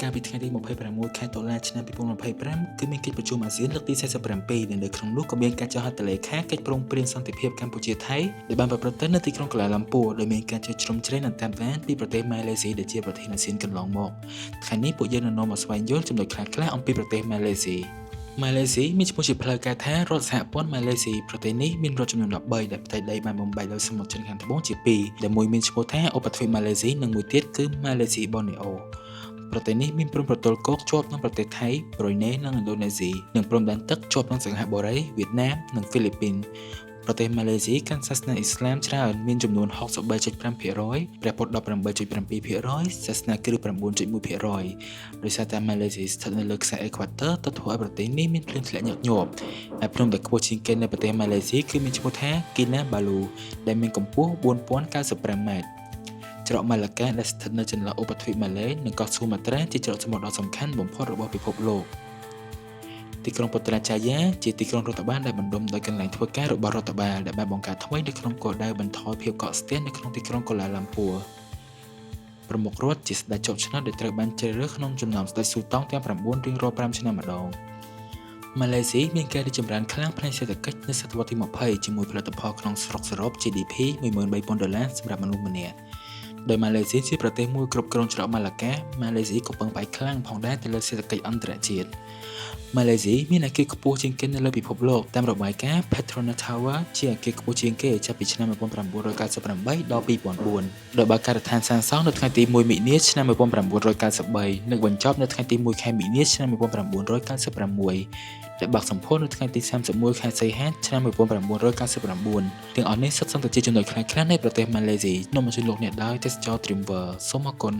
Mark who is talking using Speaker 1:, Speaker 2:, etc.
Speaker 1: ការពីថ្ងៃទី26ខែតុលាឆ្នាំ2025គឺមានកិច្ចប្រជុំអាស៊ានលើកទី47ដែលនៅក្នុងនោះក៏មានការចុះហត្ថលេខាកិច្ចព្រមព្រៀងសន្តិភាពកម្ពុជាថៃដែលបានប្រព្រឹត្តទៅនៅទីក្រុងកូឡាឡាំពួរដោយមានការជួយជ្រោមជ្រែងនិងតាមដានពីប្រទេសម៉ាឡេស៊ីដែលជាប្រធានអាស៊ានកន្លងមកថ្ងៃនេះពួកយើងនឹងនាំមកស្វែងយល់ចំណុចខ្លះៗអំពីប្រទេសម៉ាឡេស៊ីម៉ាឡេស៊ីមានឈ្មោះជាផ្លូវការថារដ្ឋសហព័ន្ធម៉ាឡេស៊ីប្រទេសនេះមានរដ្ឋចំនួន13ដែលផ្ទៃដីបានបំបែកដោយសមុទ្រចិនខាងត្បូងជា2ដែលមួយមានឈ្មោះថាឧបទ្វីបម៉ាឡេស៊ីនិងមួយទៀតគឺម៉ាឡេស៊ីប៊ូណេអូប្រទេសនេះមានព្រំប្រទល់គោកជាប់នឹងប្រទេសថៃប្រ៊ុយណេនិងឥណ្ឌូនេស៊ីនិងព្រំដែនទឹកជាប់នឹងសិង្ហបុរីវៀតណាមនិងហ្វីលីពីនប្រទេសម៉ាឡេស៊ីកាន់សាសនាអ៊ីស្លាមច្រើនមានចំនួន 63.5% ព្រះពុទ្ធ 18.7% សាសនាគ្រិស្ត 9.1% ដោយសារតែម៉ាឡេស៊ីស្ថិតនៅលើខ្សែអេក្វាទ័រទៅធ្វើឲ្យប្រទេសនេះមានភ្លៀងធ្លាក់ញឹកញាប់ហើយភ្នំដែលខ្ពស់ជាងគេនៅប្រទេសម៉ាឡេស៊ីគឺមានឈ្មោះថាគីណាបាឡូដែលមានកម្ពស់ 4095 ម៉ែត្រច្រកម៉ាឡាកាដែលស្ថិតនៅចន្លោះឧបទ្វីបម៉ាឡេនិងកោះស៊ូម៉ាត្រាជាច្រកសមុទ្រដ៏សំខាន់បំផុតរបស់ពិភពលោកទីក្រុងពុត្រាចាយាជាទីក្រុងរដ្ឋបាលដែលបណ្ដុំដោយកន្លែងធ្វើការរបស់រដ្ឋបាលដែលបានបង្កើតថ្មីនៅក្នុងគោលដៅបន្ថយភាពកកស្ទះនៅក្នុងទីក្រុងកូឡាឡាំពួរប្រមុខរដ្ឋជាស្ដេចជាប់ឆ្នោតដែលត្រូវបានជ្រើសរើសក្នុងចំណោមស្ដេចស៊ូតង់ទាំង9រៀងរាល់5ឆ្នាំម្ដងម៉ាឡេស៊ីមានការរីកចម្រើនខ្លាំងផ្នែកសេដ្ឋកិច្ចនៅសតវត្សទី20ជាមួយផលិតផលក្នុងស្រុកសរុប GDP $13,000 សម្រាប់មនុស្សម្នាក់ដោយម៉ាឡេស៊ីជាប្រទេសមួយគ្រប់គ្រងច្រកម៉ាឡាកាម៉ាឡេស៊ីក៏ពឹងផ្អែកខ្លាំងផងដែរទៅលើសេដ្ឋកិច្ចអន្តរជាតិម៉ាឡេស៊ីមានអគារខ្ពស់ជាងគេនៅលើពិភពលោកតាមរបាយការណ៍ Petronas Tower ជាអគារខ្ពស់ជាងគេចាប់ពីឆ្នាំ1998ដល់2004ដោយបើកការដ្ឋានសាងសង់នៅថ្ងៃទី1មិនិនាឆ្នាំ1993និងបញ្ចប់នៅថ្ងៃទី1ខែមិនិនាឆ្នាំ1996ដែលបើកសម្ពោធនៅថ្ងៃទី31ខែសីហាឆ្នាំ1999ទាំងអស់នេះសុទ្ធសឹងតែជាចំណុចខ្លាំងៗនៃប្រទេសម៉ាឡេស៊ីនាំមកជូនលោកអ្នកដោយទេសចរ Dreamworld សូមអរគុណ